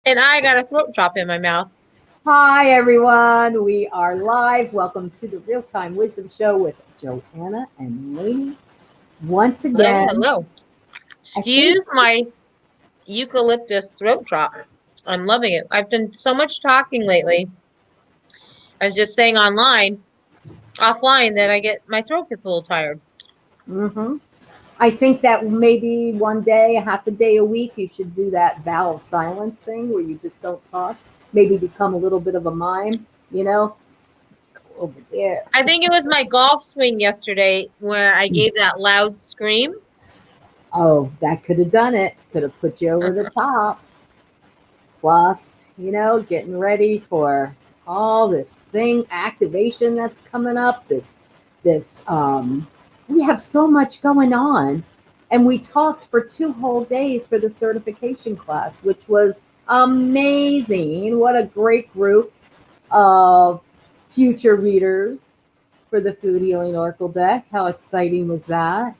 And I got a throat drop in my mouth. Hi, everyone. We are live. Welcome to the Real Time Wisdom Show with Joanna and Lainey. Once again, Hello. Excuse my eucalyptus throat drop. I'm loving it. I've done so much talking lately. I was just saying offline, that my throat gets a little tired. I think that maybe one day, half a day a week, you should do that vow of silence thing where you just don't talk. Maybe become a little bit of a mime, Go over there. I think it was my golf swing yesterday where I gave that loud scream. Oh, that could have done it. Could have put you over the top. Plus, getting ready for all this activation that's coming up. We have so much going on. And we talked for 2 whole days for the certification class, which was amazing. What a great group of future readers for the Food Healing Oracle deck. How exciting was that?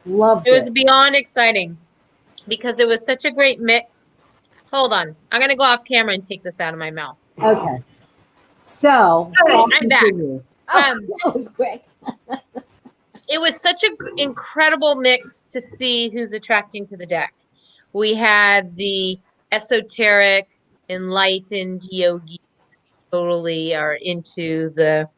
Loved it. It was beyond exciting because it was such a great mix. Hold on. I'm going to go off camera and take this out of my mouth. Okay. So, I'm back. That was quick. It was such an incredible mix to see who's attracting to the deck. We had the esoteric, enlightened yogis totally are into the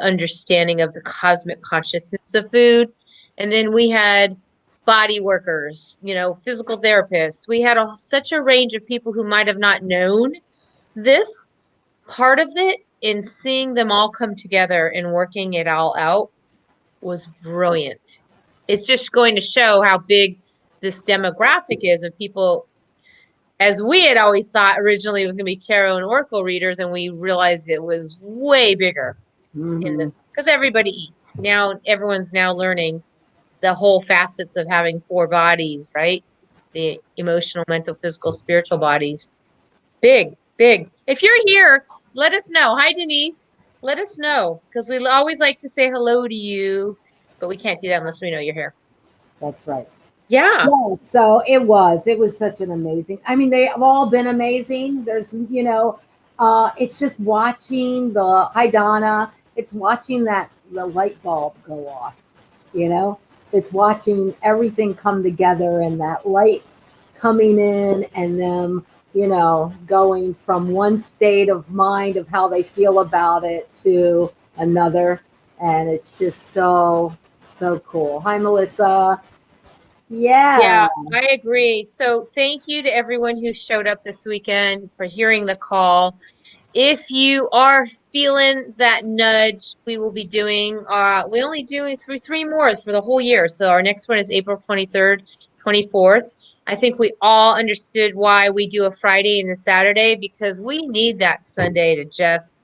understanding of the cosmic consciousness of food. And then we had body workers, physical therapists. We had such a range of people who might have not known this part of it, and seeing them all come together and working it all out was brilliant. It's just going to show how big this demographic is of people, as we had always thought originally it was going to be tarot and oracle readers, and we realized it was way bigger. Because everybody eats. Now everyone's now learning the whole facets of having 4 bodies, right? The emotional, mental, physical, spiritual bodies. Big. If you're here, let us know. Hi, Denise. Let us know, because we always like to say hello to you, but we can't do that unless we know you're here. That's right. Yeah. So it was such an amazing, they have all been amazing. There's, it's just watching hi Donna, it's watching the light bulb go off, it's watching everything come together and that light coming in and them, going from one state of mind of how they feel about it to another. And it's just so cool. Hi, Melissa. Yeah, I agree. So thank you to everyone who showed up this weekend for hearing the call. If you are feeling that nudge, we will be doing, we only do 3 more for the whole year. So our next one is April 23rd, 24th. I think we all understood why we do a Friday and a Saturday, because we need that Sunday to just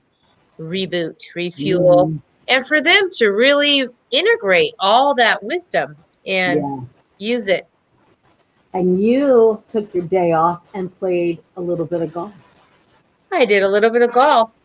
reboot, refuel, and for them to really integrate all that wisdom and use it. And you took your day off and played a little bit of golf. I did a little bit of golf.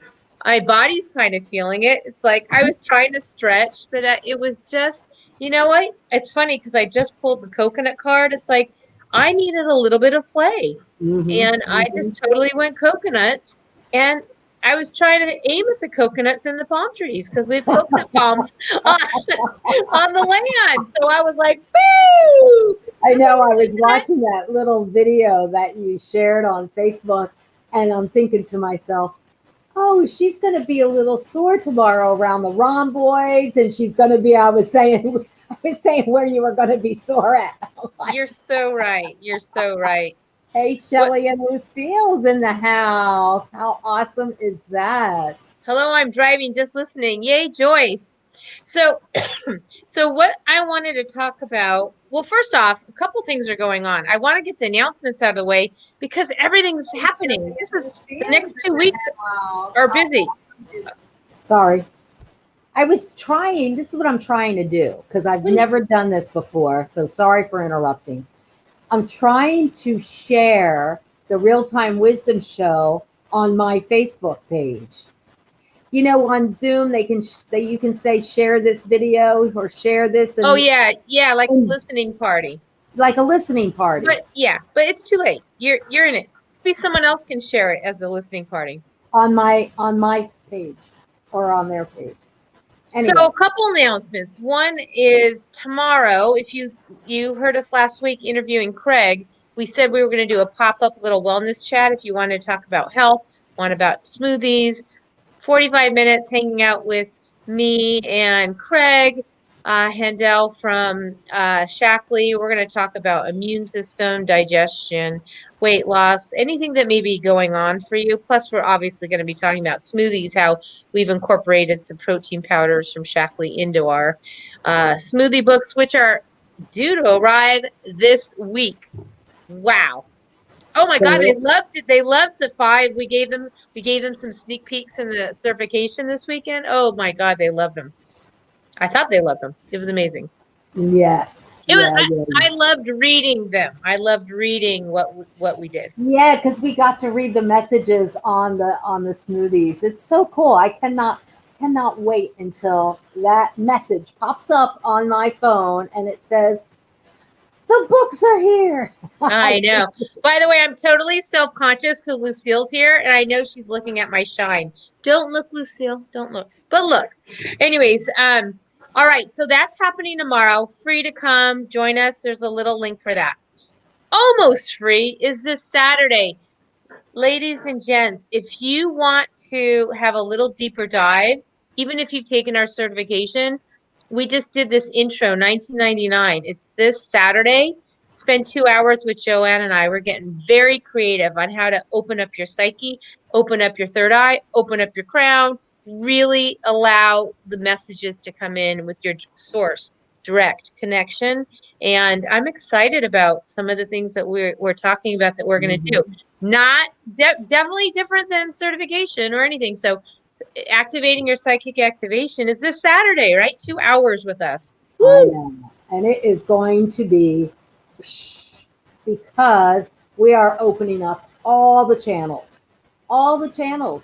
My body's kind of feeling it. It's like I was trying to stretch, but it was just, you know what? It's funny because I just pulled the coconut card. It's like I needed a little bit of play. And I just totally went coconuts. And I was trying to aim at the coconuts in the palm trees because we have coconut palms on the land. So I was like, boo! I know. I was watching that little video that you shared on Facebook, and I'm thinking to myself, oh, she's going to be a little sore tomorrow around the rhomboids, and she's going to be, I was saying where you were going to be sore at. You're so right. You're so right. Hey, Shelly and Lucille's in the house. How awesome is that? Hello, I'm driving, just listening. Yay, Joyce. So what I wanted to talk about, well, first off, a couple things are going on. I want to get the announcements out of the way because everything's happening. The next 2 weeks are busy. Sorry. This is what I'm trying to do because I've never done this before. So sorry for interrupting. I'm trying to share the Real Time Wisdom Show on my Facebook page. On Zoom, you can say share this video or share this. And, like a listening party. Like a listening party. But it's too late. You're in it. maybe someone else can share it as a listening party. On my page or on their page. So Anyway, a couple announcements. One is tomorrow, if you heard us last week interviewing Craig, we said we were going to do a pop-up little wellness chat if you want to talk about health, want about smoothies, 45 minutes hanging out with me and Craig Handel from Shackley. We're going to talk about immune system, digestion, weight loss, anything that may be going on for you. Plus, we're obviously going to be talking about smoothies, how we've incorporated some protein powders from Shackley into our smoothie books, which are due to arrive this week. Wow. Oh my God, they so loved it. They loved the 5. We gave them some sneak peeks in the certification this weekend. Oh my God, they loved them. I thought they loved them. It was amazing. yes, It was yeah, yeah. I loved reading them. I loved reading what we did. Yeah, because we got to read the messages on the smoothies. It's so cool. I cannot wait until that message pops up on my phone and it says the books are here. I know. By the way, I'm totally self-conscious because Lucille's here and I know she's looking at my shine. Don't look, Lucille. Don't look. But look. Anyways, all right, so that's happening tomorrow. Free to come join us. There's a little link for that. Almost free is this Saturday. Ladies and gents, if you want to have a little deeper dive, even if you've taken our certification, we just did this intro, 1999. It's this Saturday. Spend 2 hours with Joanne and I. We're getting very creative on how to open up your psyche, open up your third eye, open up your crown, really allow the messages to come in with your source, direct connection. And I'm excited about some of the things that we're talking about that we're going to do. Not definitely different than certification or anything. So activating your psychic activation is this Saturday, right? 2 hours with us. I Woo! know. And it is going to be because we are opening up all the channels,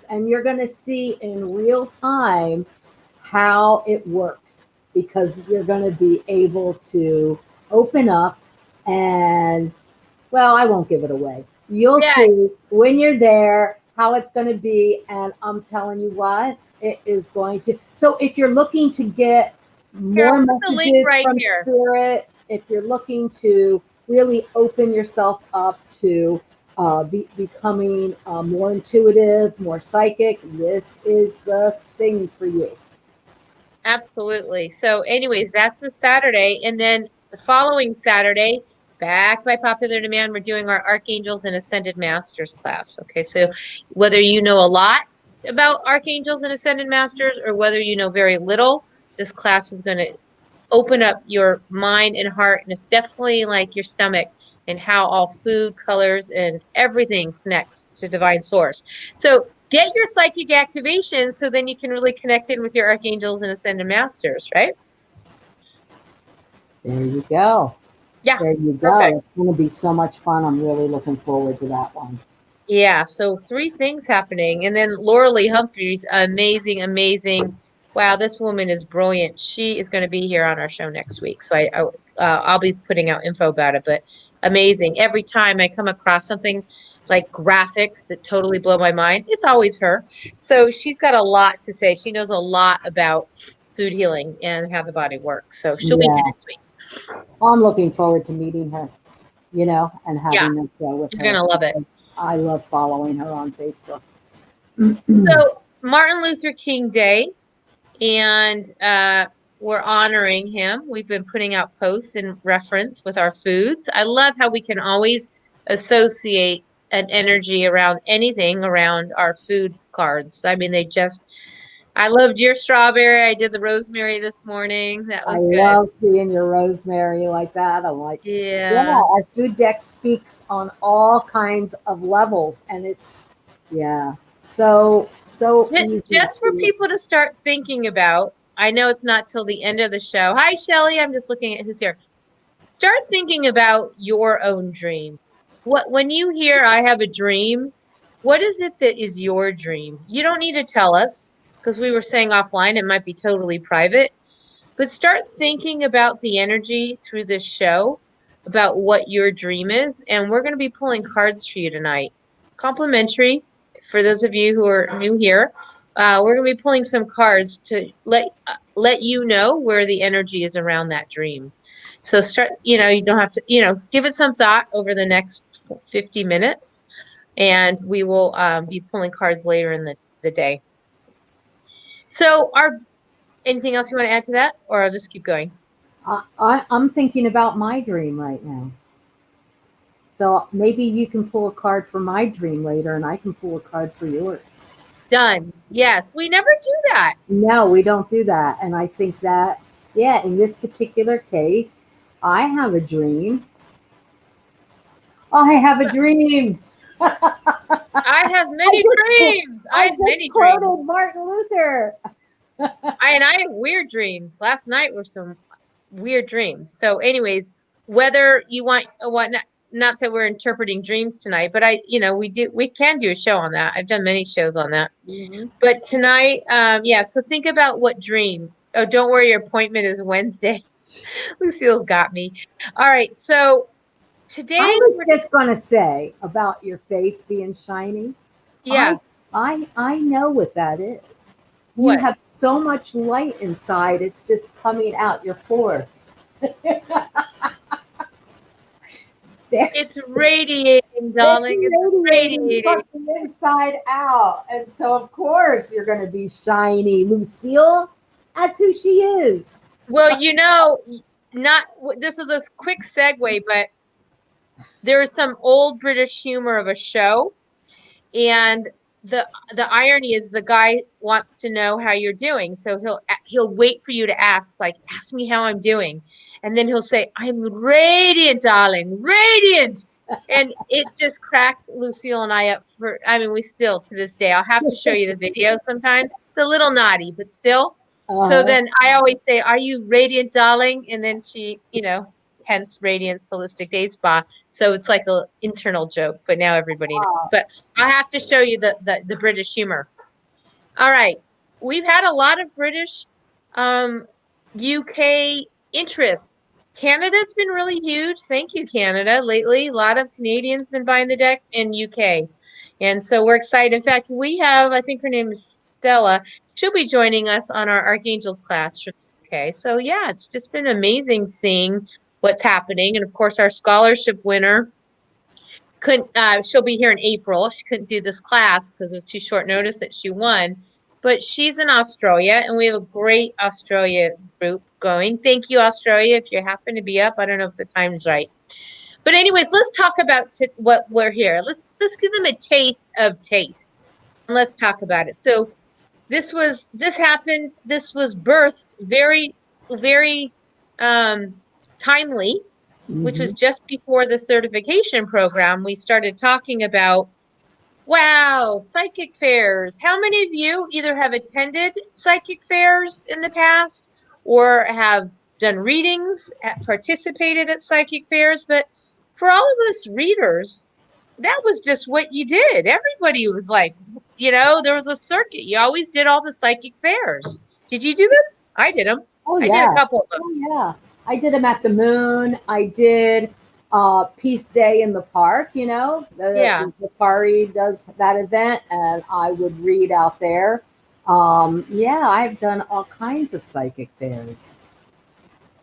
and you're going to see in real time how it works because you're going to be able to open up and, well, I won't give it away. You'll Yeah. see when you're there how it's going to be. And I'm telling you what, it is going to. So if you're looking to get Here, more I'll put the link messages right from here. Spirit, if you're looking to really open yourself up to becoming more intuitive, more psychic, this is the thing for you. Absolutely. So anyways, that's the Saturday. And then the following Saturday, back by popular demand, we're doing our Archangels and Ascended Masters class. Okay, so whether you know a lot about Archangels and Ascended Masters or whether you know very little, this class is going to open up your mind and heart. And it's definitely like your stomach and how all food, colors, and everything connects to divine source. So get your psychic activation so then you can really connect in with your archangels and ascended masters, right? There you go. Yeah, There you go. perfect. It's going to be so much fun. I'm really looking forward to that one. Yeah, so 3 things happening. And then Lee Humphreys, amazing, amazing. Wow, this woman is brilliant. She is going to be here on our show next week. So I'll be putting out info about it, but amazing. Every time I come across something like graphics that totally blow my mind, it's always her. So she's got a lot to say. She knows a lot about food healing and how the body works. So she'll be here Yeah. next week. I'm looking forward to meeting her, and Yeah, having a show with you're her. going to love it. I love following her on Facebook. So Martin Luther King Day, and we're honoring him. We've been putting out posts in reference with our foods. I love how we can always associate an energy around anything around our food cards. I mean, I loved your strawberry. I did the rosemary this morning. That I was good. love seeing your rosemary like that. I'm like, yeah, Yeah. our food deck speaks on all kinds of levels, and it's so easy. Just for people to start thinking about. I know it's not till the end of the show. Hi, Shelly. I'm just looking at who's here. Start thinking about your own dream. When you hear I have a dream, what is it that is your dream? You don't need to tell us because we were saying offline it might be totally private, but start thinking about the energy through this show about what your dream is, and we're going to be pulling cards for you tonight. complimentary for those of you who are new here. We're going to be pulling some cards to let you know where the energy is around that dream. So start, you don't have to, give it some thought over the next 50 minutes, and we will be pulling cards later in the day. So anything else you want to add to that, or I'll just keep going? I'm thinking about my dream right now. So maybe you can pull a card for my dream later, and I can pull a card for yours. Done. Yes, we never do that. No, we don't do that. And I think that, yeah, in this particular case, I have a dream. I have a dream. I have many dreams. I have many quoted dreams. Martin Luther. I have weird dreams. Last night were some weird dreams. So, anyways, whether you want not that we're interpreting dreams tonight, but we can do a show on that. I've done many shows on that. Mm-hmm. But tonight, so think about what dream. Oh, don't worry, your appointment is Wednesday. Lucille's got me. All right, so today I was just going to say about your face being shiny. Yeah. I know what that is. What? You have so much light inside, it's just coming out your pores. It's radiating, darling. It's radiating from the inside out. And so, of course, you're going to be shiny. Lucille, that's who she is. Well, this is a quick segue, but there is some old British humor of a show, and the irony is the guy wants to know how you're doing, so he'll wait for you to ask me how I'm doing, and then he'll say, "I'm radiant, darling, radiant." And it just cracked Lucille and I up we still to this day. I'll have to show you the video sometime. It's a little naughty, but still. So then I always say, "Are you radiant, darling?" And then she, hence Radiance Holistic Day Spa. So it's like an internal joke, but now everybody knows. But I have to show you the British humor. All right. We've had a lot of British UK interest. Canada's been really huge. Thank you, Canada. Lately, a lot of Canadians been buying the decks in UK. And so we're excited. In fact, we have, I think her name is Stella. She'll be joining us on our Archangels class from the UK. So yeah, it's just been amazing seeing what's happening. And of course, our scholarship winner she'll be here in April. She couldn't do this class because it was too short notice that she won. But she's in Australia, and we have a great Australia group going. Thank you, Australia, if you happen to be up. I don't know if the time's right. But anyways, let's talk about what we're here. Let's give them a taste of taste. And let's talk about it. So this happened. This was birthed very, very timely, which was just before the certification program. We started talking about, wow, psychic fairs. How many of you either have attended psychic fairs in the past or have done readings, participated at psychic fairs? But for all of us readers, that was just what you did. Everybody was like, there was a circuit. You always did all the psychic fairs. Did you do them? I did them. Oh, I yeah. did a couple of them. Oh, yeah. I did them at the Moon. I did Peace Day in the park, The Pari does that event, and I would read out there. I've done all kinds of psychic fairs.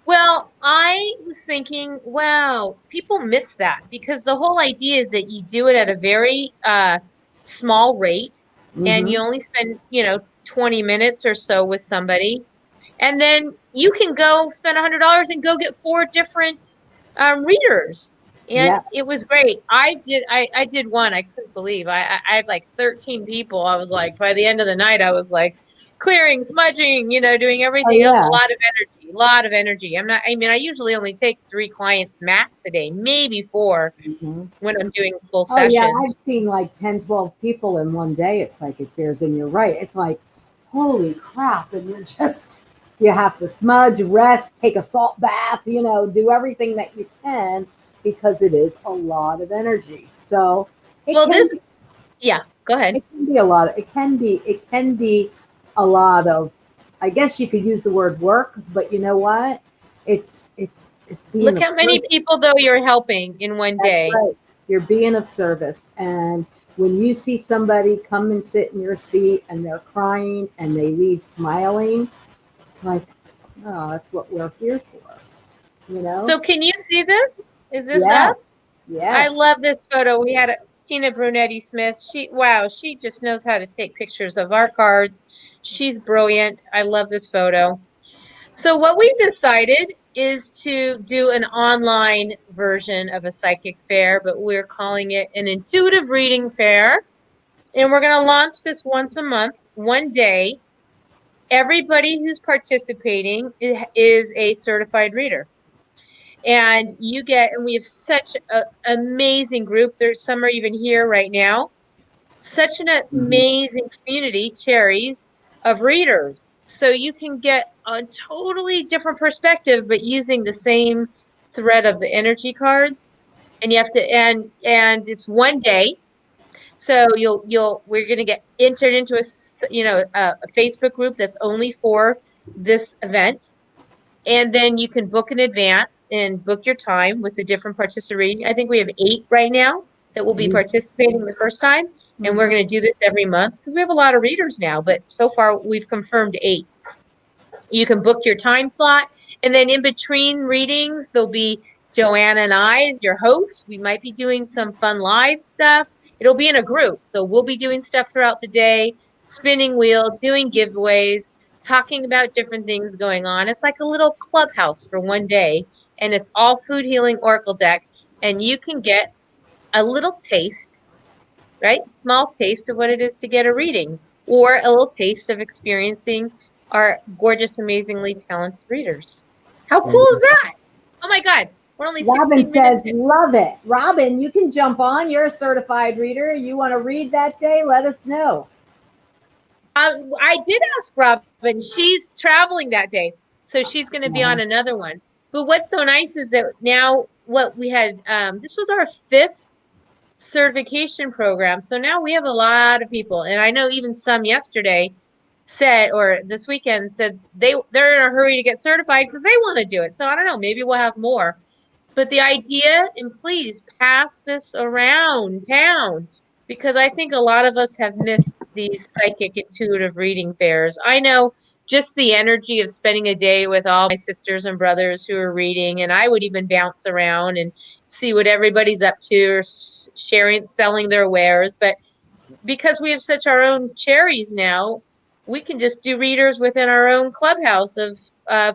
Well, I was thinking, wow, people miss that because the whole idea is that you do it at a very small rate, and you only spend, 20 minutes or so with somebody. And then you can go spend $100 and go get 4 different readers. And it was great. I did one. I couldn't believe I had like 13 people. I was like, by the end of the night, I was like clearing, smudging, doing everything else. A lot of energy. I usually only take 3 clients max a day, maybe 4 when I'm doing full sessions. Yeah, I've seen like 10, 12 people in one day at psychic fairs. And you're right. It's like, holy crap. And you're just... You have to smudge, rest, take a salt bath, do everything that you can because it is a lot of energy. So go ahead. It can be a lot. It can be a lot of, I guess you could use the word work, but you know what? It's being Look how many people though you're helping in one day. Right. You're being of service, and when you see somebody come and sit in your seat and they're crying and they leave smiling, it's like, oh, that's what we're here for, you know? So can you see this? Is this Yes, up? I yes. love this photo. We had Tina Brunetti Smith. Wow, she just knows how to take pictures of our cards. She's brilliant. I love this photo. So what we've decided is to do an online version of a psychic fair, but we're calling it an intuitive reading fair. And we're going to launch this once a month, one day. Everybody who's participating is a certified reader. And we have such an amazing group. There's some are even here right now. Such an Mhm. amazing community, Cherries, of readers. So you can get a totally different perspective, but using the same thread of the energy cards. And you have to, and it's one day. So we're going to get entered into a Facebook group that's only for this event. And then you can book in advance and book your time with the different participating. I think we have 8 right now that will be participating the first time. And we're Mhm. going to do this every month because we have a lot of readers now, but so far we've confirmed 8. You can book your time slot. And then in between readings, there'll be Joanna and I as your host. We might be doing some fun live stuff. It'll be in a group. So we'll be doing stuff throughout the day, spinning wheel, doing giveaways, talking about different things going on. It's like a little clubhouse for one day. And it's all food healing oracle deck. And you can get a little taste, right? Small taste of what it is to get a reading, or a little taste of experiencing our gorgeous, amazingly talented readers. How There cool is you go. that? Oh my God, we're only Robin 16 minutes says, in. love it. Robin, you can jump on. You're a certified reader. You want to read that day? Let us know. I did ask Robin. She's traveling that day, so she's going to be Uh-huh. on another one. But what's so nice is that now what we had, this was our 5th certification program. So now we have a lot of people, and I know even some yesterday said, or this weekend said they're in a hurry to get certified because they want to do it. So I don't know, maybe we'll have more. But the idea, and please pass this around town because I think a lot of us have missed these psychic intuitive reading fairs. I know just the energy of spending a day with all my sisters and brothers who are reading, and I would even bounce around and see what everybody's up to or sharing, selling their wares. But because we have such our own cherries now, we can just do readers within our own clubhouse of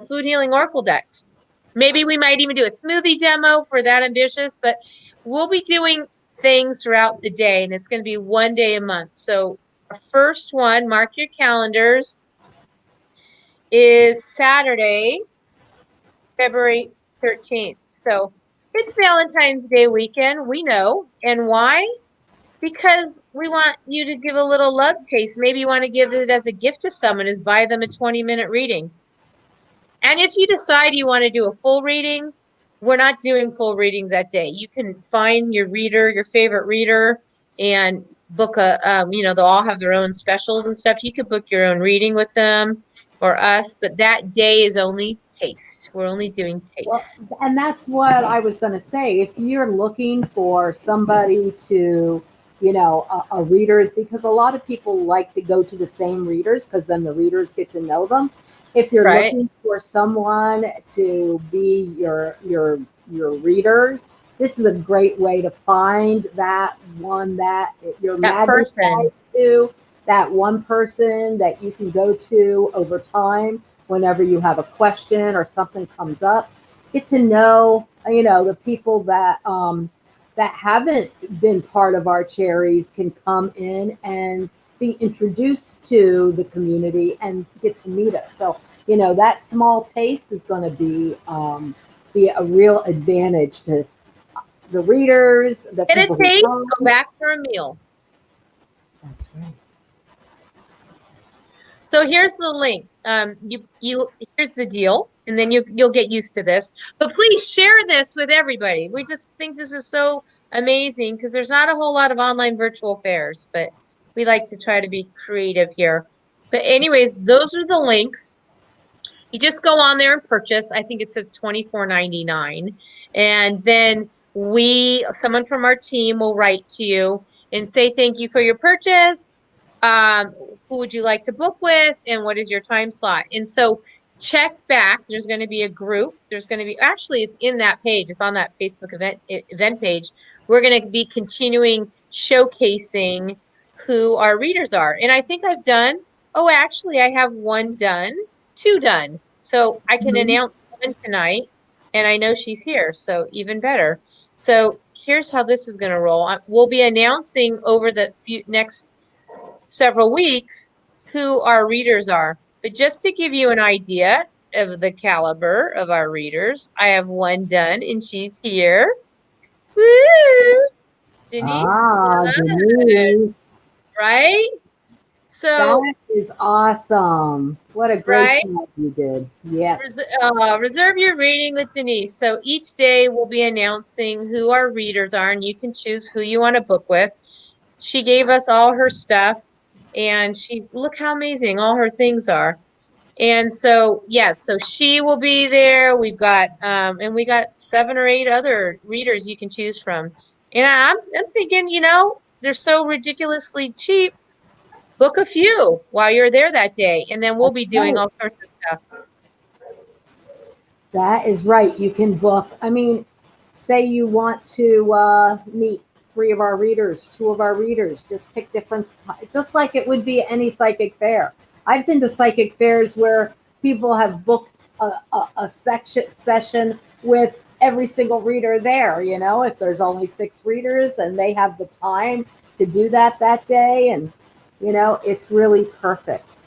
food healing oracle decks. Maybe we might even do a smoothie demo for that ambitious, but we'll be doing things throughout the day, and it's going to be one day a month. So our first one, mark your calendars, is Saturday, February 13th. So it's Valentine's Day weekend, we know. And why? Because we want you to give a little love taste. Maybe you want to give it as a gift to someone, is buy them a 20-minute reading. And if you decide you want to do a full reading, we're not doing full readings that day. You can find your reader, your favorite reader, and book they'll all have their own specials and stuff. You could book your own reading with them or us, but that day is only taste. We're only doing Well, taste. and that's what I was going to say. If you're looking for somebody to, a reader, because a lot of people like to go to the same readers because then the readers get to know them. If you're Right? looking for someone to be your reader, this is a great way to find that one that you're That magnetized person. to, that one person that you can go to over time whenever you have a question or something comes up. Get to know, the people that haven't been part of our cherries can come in and be introduced to the community and get to meet us. So, that small taste is going to be a real advantage to the readers, the Get a people who taste, come. go back for a meal. That's right. So here's the link. You here's the deal, and then you'll get used to this. But please share this with everybody. We just think this is so amazing because there's not a whole lot of online virtual fairs, but we like to try to be creative here. But anyways, those are the links. You just go on there and purchase. I think it says $24.99. And then someone from our team will write to you and say thank you for your purchase. Who would you like to book with, and what is your time slot? And so check back. There's going to be a group. There's going to be, actually, it's in that page. It's on that Facebook event page. We're going to be continuing showcasing who our readers are. And I think I've done, oh, actually, I have one done, two done. So I can Mhm. announce one tonight, and I know she's here, so even better. So here's how this is going to roll. We'll be announcing over the next several weeks who our readers are. But just to give you an idea of the caliber of our readers, I have one done, and she's here. Woo! Denise Ah, Flood, Denise. right? So, That is awesome. What a great right? job you did. Yeah. Reserve your reading with Denise. So each day we'll be announcing who our readers are, and you can choose who you want to book with. She gave us all her stuff, and look how amazing all her things are. And so, yes, so she will be there. We've got, and we got 7 or 8 other readers you can choose from. And I'm thinking, they're so ridiculously cheap. Book a few while you're there that day, and then we'll That's be doing right. all sorts of stuff. That is right. You can book. I mean, say you want to meet 3 of our readers, 2 of our readers, just pick different, just like it would be any psychic fair. I've been to psychic fairs where people have booked a session with every single reader there. If there's only 6 readers and they have the time to do that day, and it's really perfect.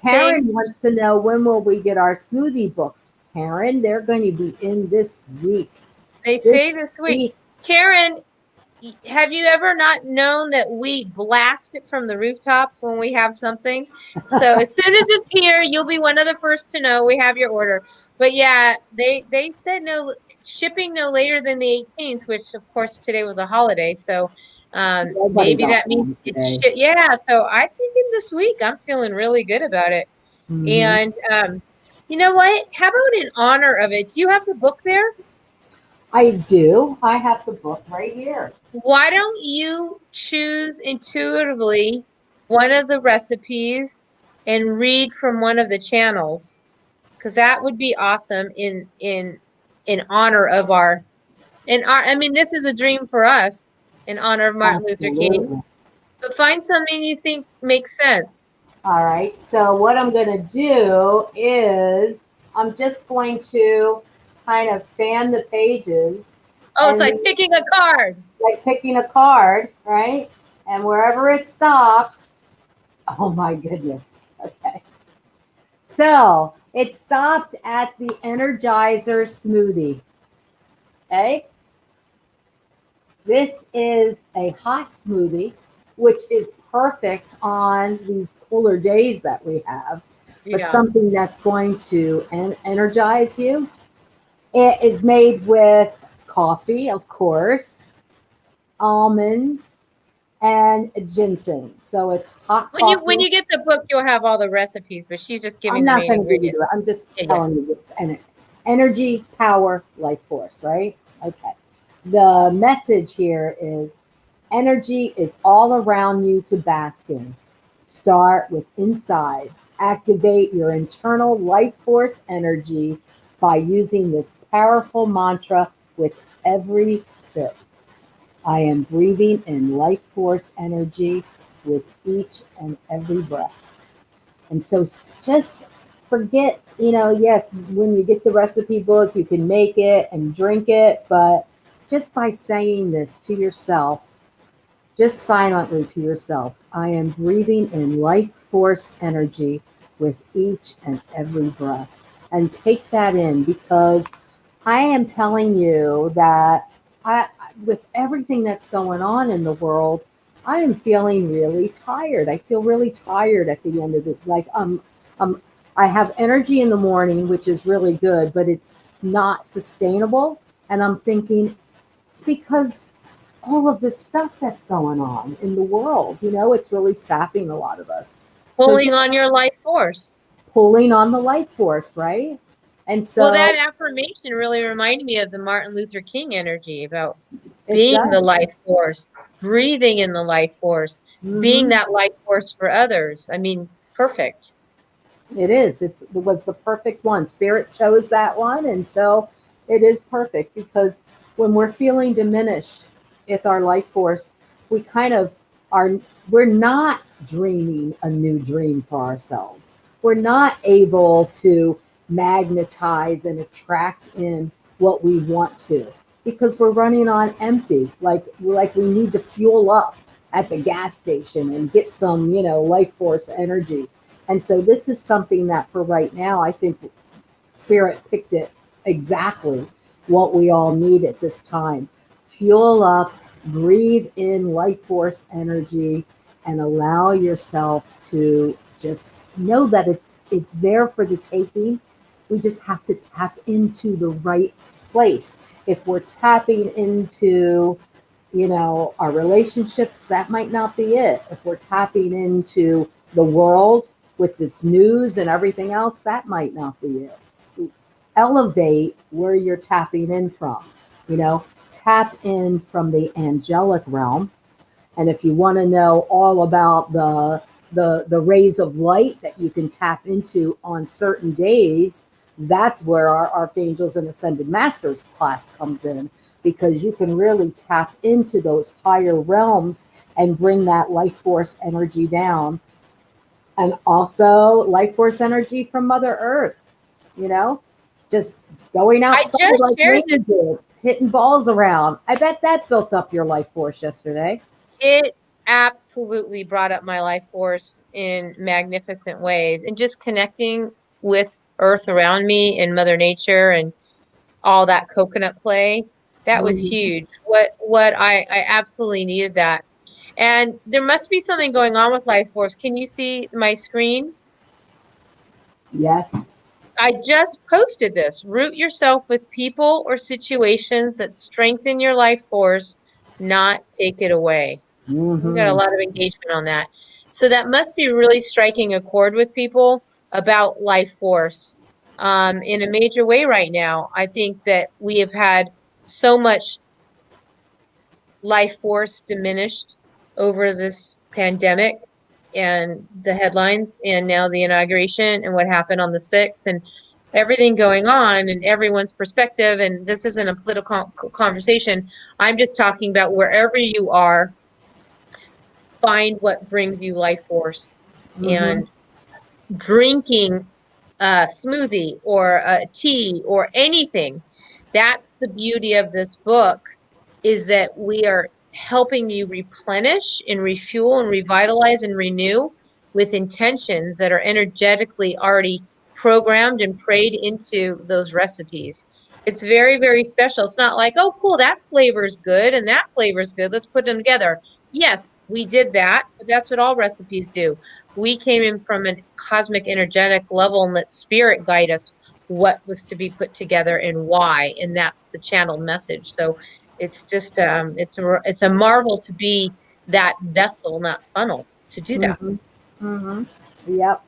Karen Thanks. wants to know, when will we get our smoothie books? Karen, they're going to be in this week. They say This this week. week. Karen, have you ever not known that we blast it from the rooftops when we have something? So as soon as it's here, you'll be one of the first to know we have your order. But yeah, they said no shipping no later than the 18th, which of course today was a holiday. So Nobody maybe got that means one it's today. yeah. So I think in this week I'm feeling really good about it. Hmm. And you know what? How about in honor of it? Do you have the book there? I do. I have the book right here. Why don't you choose intuitively one of the recipes and read from one of the channels? Because that would be awesome in honor of I mean, this is a dream for us in honor of Martin Luther King. Absolutely. But find something you think makes sense. All right. So what I'm going to do is I'm just going to kind of fan the pages, Oh, it's and like picking a card. like picking a card, right? And wherever it stops, oh my goodness. Okay. So it stopped at the Energizer smoothie. Okay. This is a hot smoothie, which is perfect on these cooler days that we have, but Yeah. something that's going to energize you. It is made with coffee, of course, almonds, and ginseng. So it's hot When coffee. you get the book, you'll have all the recipes, but she's just I'm giving the not main going to give you the, ingredients. I'm just Yeah, yeah. telling you what's in it. Energy, power, life force, right? Okay. The message here is, energy is all around you to bask in. Start with inside. Activate your internal life force energy by using this powerful mantra with every sip. I am breathing in life force energy with each and every breath. And so just forget, yes, when you get the recipe book, you can make it and drink it, but just by saying this to yourself, just silently to yourself, I am breathing in life force energy with each and every breath. And take that in, because I am telling you that with everything that's going on in the world, I am feeling really tired. I feel really tired at the end of it. Like um, I have energy in the morning, which is really good, but it's not sustainable. And I'm thinking it's because all of this stuff that's going on in the world, it's really sapping a lot of us. So Pulling just on your life force. pulling on the life force, right? And Well, that so affirmation really reminded me of the Martin Luther King energy about it being the does. life force, breathing in the life force, being Hmm. that life force for others. I mean, perfect. It is. It was the perfect one. Spirit chose that one, and so it is perfect because when we're feeling diminished with our life force, we kind of are. We're not dreaming a new dream for ourselves. We're not able to magnetize and attract in what we want to because we're running on empty. Like we need to fuel up at the gas station and get some, life force energy. And so this is something that for right now, I think Spirit picked it exactly what we all need at this time. Fuel up, breathe in life force energy, and allow yourself to just know that it's there for the taking. We just have to tap into the right place. If we're tapping into, our relationships, that might not be it. If we're tapping into the world with its news and everything else, that might not be it. Elevate where you're tapping in from. Tap in from the angelic realm. And if you want to know all about the rays of light that you can tap into on certain days, that's where our archangels and ascended masters class comes in, because you can really tap into those higher realms and bring that life force energy down, and also life force energy from Mother Earth, you know, just going I outside just like shared Wayne this. did, hitting balls around. I bet that built up your life force yesterday. It absolutely brought up my life force in magnificent ways, and just connecting with Earth around me and Mother Nature and all that coconut play. That was Mhm. huge. What I absolutely needed that. And there must be something going on with life force. Can you see my screen? Yes. I just posted this. Root yourself with people or situations that strengthen your life force, not take it away. We got a Hmm. lot of engagement on that. So that must be really striking a chord with people about life force in a major way right now. I think that we have had so much life force diminished over this pandemic and the headlines, and now the inauguration and what happened on the 6th, and everything going on and everyone's perspective. And this isn't a political conversation. I'm just talking about wherever you are, find what brings you life force. Hmm. And drinking a smoothie or a tea or anything, that's the beauty of this book, is that we are helping you replenish and refuel and revitalize and renew with intentions that are energetically already programmed and prayed into those recipes. It's very, very special. It's not like, oh, cool, that flavor's good and that flavor's good, let's put them together. Yes, we did that, but that's what all recipes do. We came in from a cosmic energetic level and let spirit guide us what was to be put together and why, and that's the channel message. So it's just it's a marvel to be that vessel, not funnel, to do that. Hmm. Hmm. Yep.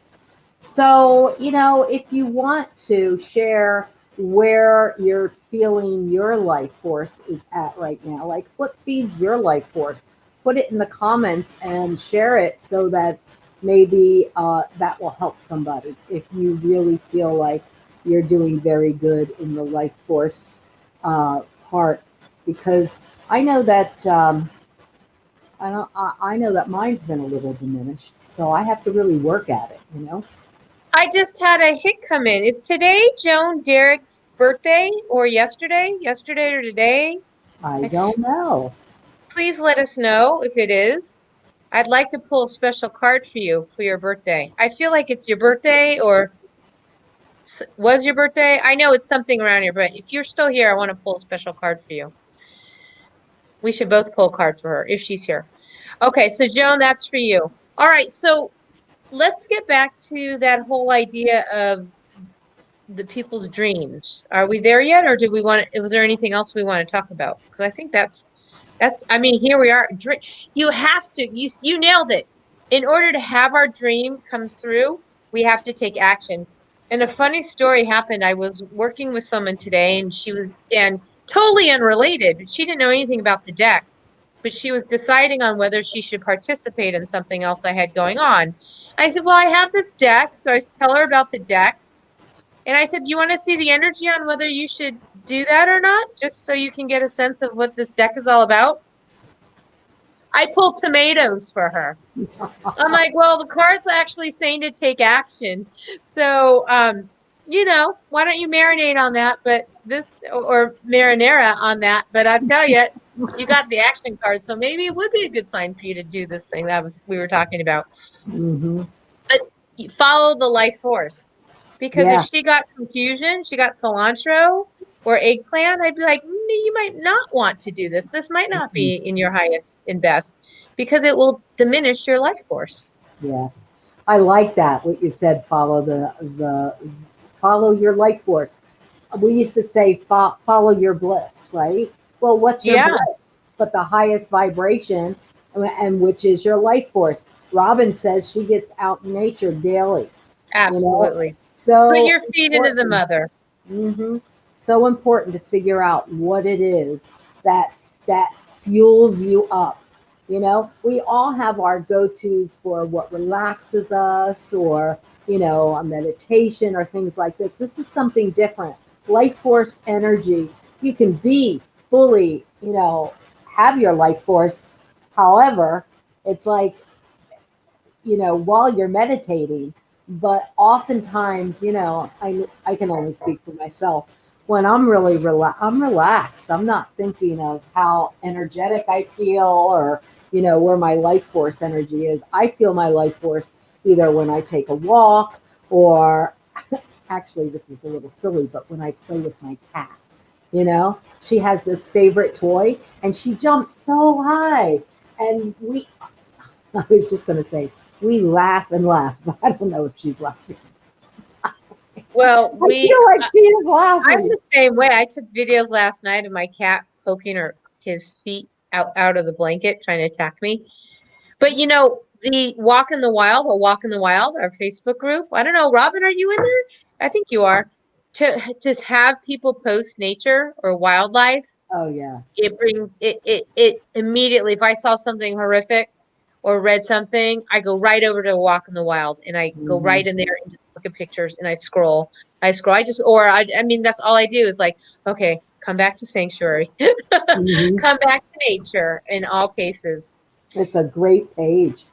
So, if you want to share where you're feeling your life force is at right now, like what feeds your life force, put it in the comments and share it so that maybe that will help somebody if you really feel like you're doing very good in the life force part. Because I know that. I know that mine's been a little diminished, so I have to really work at it. I just had a hit come in. Is today Joan Derek's birthday, or yesterday or today? I don't know. Please let us know if it is. I'd like to pull a special card for you for your birthday. I feel like it's your birthday, or was your birthday. I know it's something around here, but if you're still here, I want to pull a special card for you. We should both pull a card for her if she's here. Okay, so Joan, that's for you. All right, so let's get back to that whole idea of the people's dreams. Are we there yet, or do we want to, was there anything else we want to talk about? Because I think I mean, here we are. You have to, you nailed it. In order to have our dream comes through, we have to take action. And a funny story happened. I was working with someone today and totally unrelated. She didn't know anything about the deck, but she was deciding on whether she should participate in something else I had going on. I said, well, I have this deck. So I tell her about the deck. And I said, you want to see the energy on whether you should do that or not, just so you can get a sense of what this deck is all about? I pulled tomatoes for her. I'm like, well, the card's actually saying to take action. So, why don't you marinate on that? But or marinara on that. But I tell you, you got the action card. So maybe it would be a good sign for you to do this thing we were talking about. Hmm. But you follow the life force. Because if Yeah. she got confusion, she got cilantro or eggplant, I'd be like, you might not want to do this. This might not Mhm. be in your highest and best because it will diminish your life force. Yeah. I like that. What you said. Follow your life force. We used to say follow your bliss, right? Well, what's your Yeah, bliss? But the highest vibration, and which is your life force. Robin says she gets out in nature daily. absolutely. It's Put so your feet into the important. mother. Hmm. So important to figure out what it is that fuels you up. We all have our go-tos for what relaxes us, or a meditation or things like this. This is something different. Life force energy. You can be fully, have your life force. However, it's like, while you're meditating. But oftentimes, I can only speak for myself. When I'm really I'm relaxed. I'm not thinking of how energetic I feel, or, where my life force energy is. I feel my life force either when I take a walk, or actually, this is a little silly, but when I play with my cat. She has this favorite toy and she jumps so high. And I was just going to say, we laugh and laugh, but I don't know if she's laughing. Well, I feel like she is I'm laughing. the same way. I took videos last night of my cat poking his feet out of the blanket, trying to attack me. But the Walk in the Wild, or Walk in the Wild, our Facebook group. I don't know, Robin, are you in there? I think you are. To just have people post nature or wildlife, Oh, yeah. it brings it immediately. If I saw something horrific or read something, I go right over to Walk in the Wild and I go Hmm. right in there and just look at pictures and I scroll. I scroll. I mean, that's all I do is like, okay, come back to sanctuary, Hmm. come back to nature in all cases. It's a great page.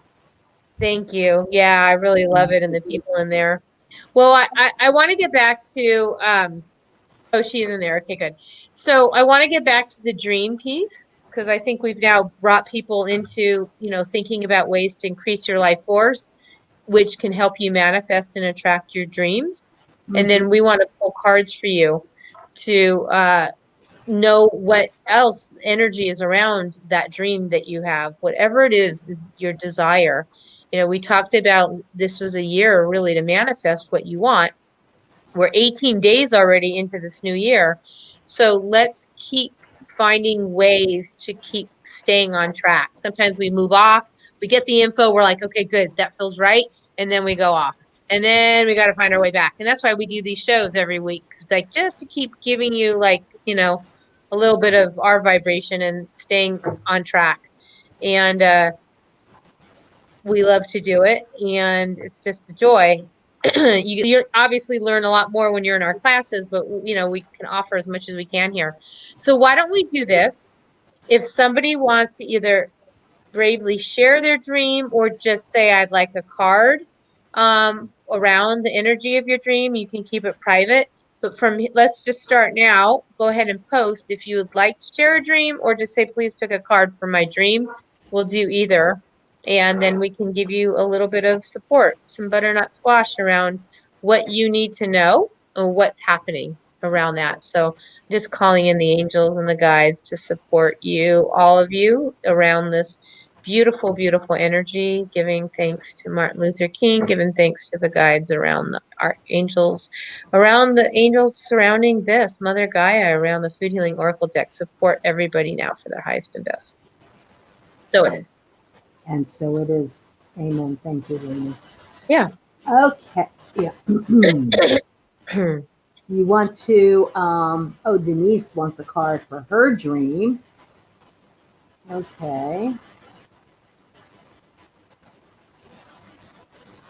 Thank you. Yeah, I really love it and the people in there. Well, I want to get back to oh, she's in there. Okay, good. So I want to get back to the dream piece because I think we've now brought people into, thinking about ways to increase your life force, which can help you manifest and attract your dreams. And Hmm. then we want to pull cards for you to know what else energy is around that dream that you have. Whatever it is your desire. We talked about this was a year really to manifest what you want. We're 18 days already into this new year. So let's keep finding ways to keep staying on track. Sometimes we move off, we get the info, we're like, okay, good, that feels right. And then we go off. And then we got to find our way back. And that's why we do these shows every week. It's like just to keep giving you, like, a little bit of our vibration and staying on track. And we love to do it, and it's just a joy. You obviously learn a lot more when you're in our classes, but we can offer as much as we can here. So why don't we do this? If somebody wants to either bravely share their dream or just say, I'd like a card around the energy of your dream, you can keep it private. But let's just start now. Go ahead and post if you would like to share a dream or just say, please pick a card for my dream. We'll do either. And then we can give you a little bit of support, some butternut squash around what you need to know and what's happening around that. So just calling in the angels and the guides to support you, all of you, around this beautiful, beautiful energy, giving thanks to Martin Luther King, giving thanks to the guides around the archangels, around the angels surrounding this, Mother Gaia, around the Food Healing Oracle deck. Support everybody now for their highest and best. So it is. And so it is. Amen. Thank you, Rainy. Yeah. Okay. Yeah. You want to, oh, Denise wants a card for her dream. Okay.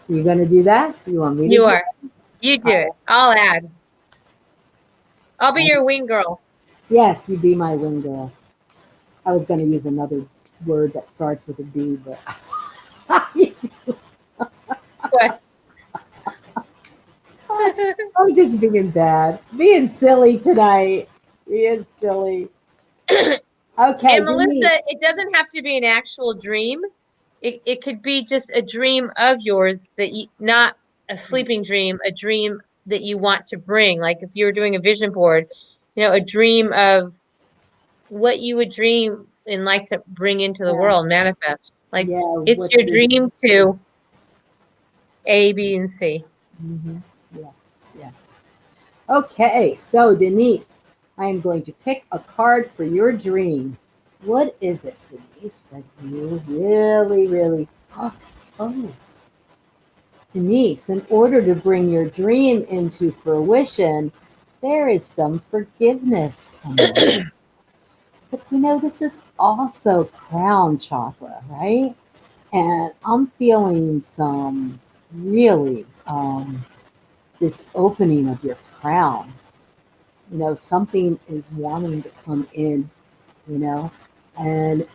You going to do that? You want me to You do are. You do it. I'll add. I'll be it? your wing girl. Yes, you be my wing girl. I was going to use another word that starts with a B, but What? I'm just being bad, being silly tonight, being silly. Okay, And Melissa, Denise. it doesn't have to be an actual dream. It could be just a dream of yours that you, not a sleeping dream, a dream that you want to bring. Like if you were doing a vision board, a dream of what you would dream and like to bring into the Yeah, world, manifest. Like yeah. it's What your you? dream to A, B, and C. Yeah, yeah. Okay, so Denise, I am going to pick a card for your dream. What is it, Denise, that you really, really? Oh, Denise, in order to bring your dream into fruition, there is some forgiveness coming. But this is also crown chakra, right? And I'm feeling some really this opening of your crown. Something is wanting to come in, you know, and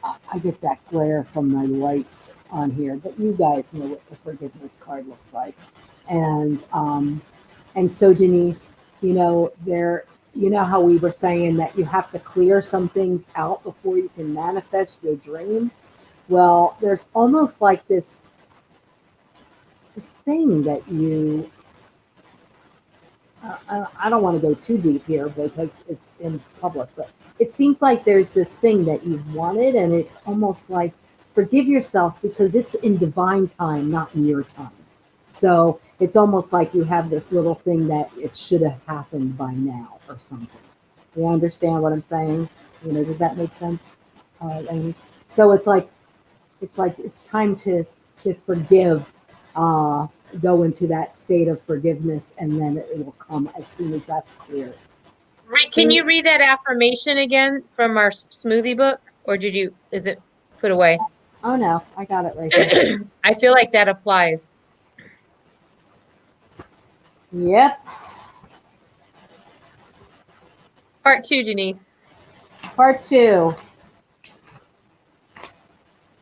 I get that glare from my lights on here, but you guys know what the forgiveness card looks like. And so Denise, there, how we were saying that you have to clear some things out before you can manifest your dream. Well, there's almost like this thing that you I don't want to go too deep here because it's in public, but it seems like there's this thing that you've wanted, and it's almost like forgive yourself because it's in divine time, not in your time. So it's almost like you have this little thing that it should have happened by now or something. You understand what I'm saying? Does that make sense? Amy? So it's time to forgive, uh, go into that state of forgiveness, and then it will come as soon as that's clear. Can See? you read that affirmation again from our smoothie book? Or is it put away? Oh no, I got it right here. I feel like that applies. Yep. Part 2, Denise. Part 2.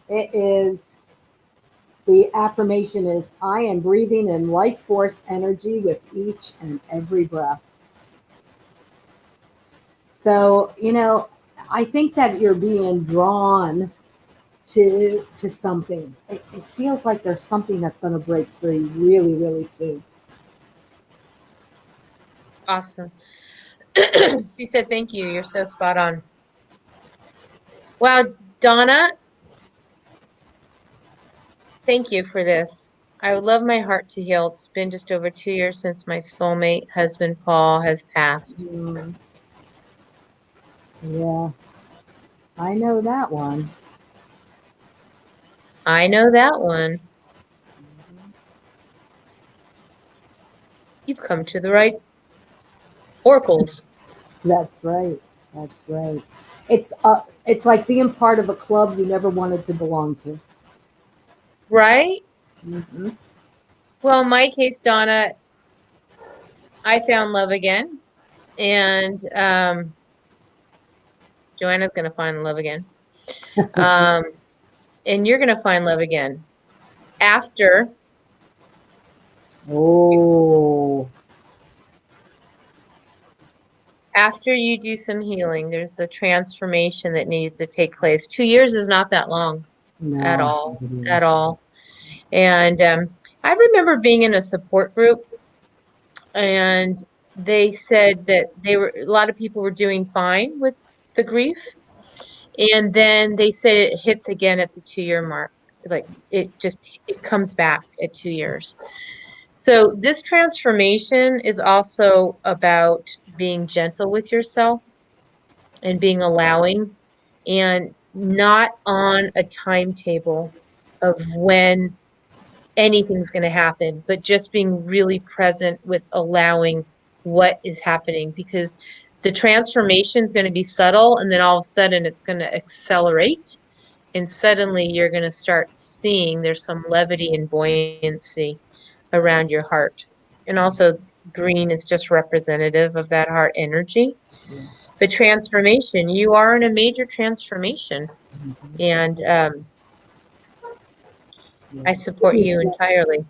It is the affirmation is I am breathing in life force energy with each and every breath. So, I think that you're being drawn to something. It feels like there's something that's going to break free really, really soon. Awesome. She said, thank you. You're so spot on. Wow, Donna, thank you for this. I would love my heart to heal. It's been just over 2 years since my soulmate husband, Paul, has passed. Yeah, I know that one. I know that one. You've come to the right oracles. That's right. That's right. It's like being part of a club you never wanted to belong to. Right? Mm-hmm. Well, in my case, Donna, I found love again. And Joanna's going to find love again. And you're going to find love again after Oh, you do some healing. There's a transformation that needs to take place. 2 years is not that long at no. all, at all. And I remember being in a support group, and they said that a lot of people were doing fine with the grief. And then they said it hits again at the 2 year mark. Like it comes back at 2 years. So this transformation is also about being gentle with yourself and being allowing and not on a timetable of when anything's going to happen, but just being really present with allowing what is happening, because the transformation is going to be subtle, and then all of a sudden it's going to accelerate, and suddenly you're going to start seeing there's some levity and buoyancy around your heart. And also, green is just representative of that heart energy. Yeah. But transformation, you are in a major transformation. Mhm. And Yeah. I support you entirely.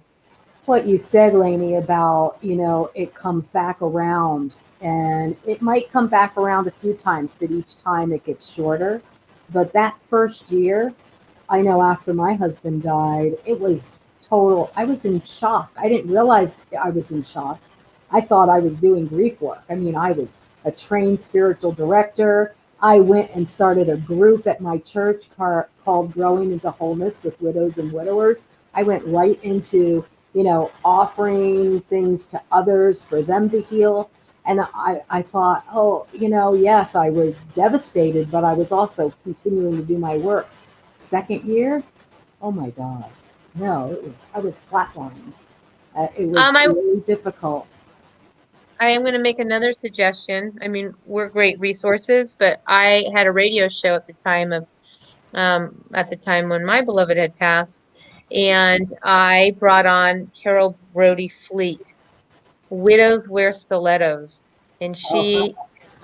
What you said, Lainey, about, it comes back around, and it might come back around a few times, but each time it gets shorter. But that first year, I know after my husband died, it was total. I was in shock. I didn't realize I was in shock. I thought I was doing grief work. I mean, I was a trained spiritual director. I went and started a group at my church called Growing into Wholeness with Widows and Widowers. I went right into, offering things to others for them to heal. And I thought, oh, yes, I was devastated, but I was also continuing to do my work. Second year, oh my God, no, I was flatlined. It was I really difficult. I am going to make another suggestion. I mean, we're great resources, but I had a radio show at the time when my beloved had passed, and I brought on Carol Brody Fleet. Widows Wear Stilettos, and Oh,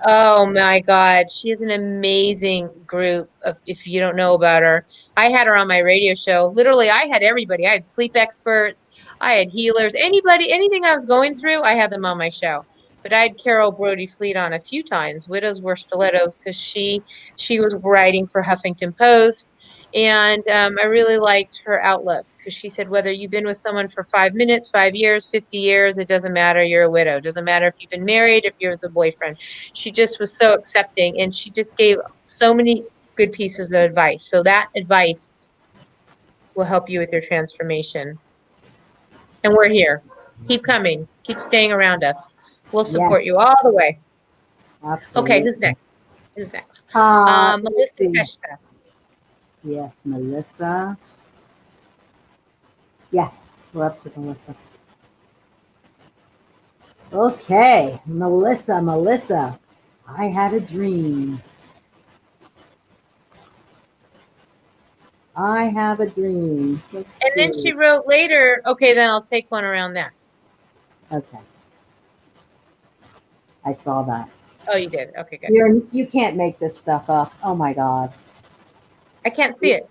oh my God, she is an amazing group of, if you don't know about her. I had her on my radio show. Literally, I had everybody. I had sleep experts, I had healers, anybody, anything I was going through, I had them on my show. But I had Carol Brody Fleet on a few times, Widows Wear Stilettos, because she was writing for Huffington Post. And I really liked her outlook, because she said, whether you've been with someone for 5 minutes, 5 years, 50 years, it doesn't matter. You're a widow. It doesn't matter if you've been married, if you're with a boyfriend. She just was so accepting, and she just gave so many good pieces of advice. So that advice will help you with your transformation. And we're here. Keep coming. Keep staying around us. We'll support you yes, all the way. Okay, absolutely. who's next? Who's next? Let me Melissa see. Keshta. Yes, Melissa. Yeah, we're up to Melissa. Okay, Melissa. I had a dream. I have a dream. Let's And then see. she wrote later, okay, then I'll take one around that. Okay, I saw that. Oh, you did. Okay, good. You can't make this stuff up. Oh my God. I can't see it.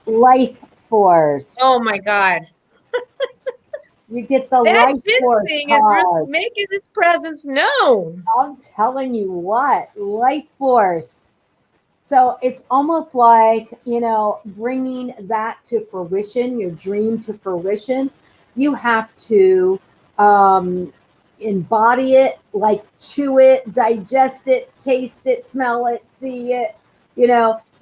Life force. Oh my God. You get the That life force ginseng is just card. making its presence known. I'm telling you what, life force. So it's almost like, bringing that to fruition, your dream to fruition. You have to um, embody it, like chew it, digest it, taste it, smell it, see it,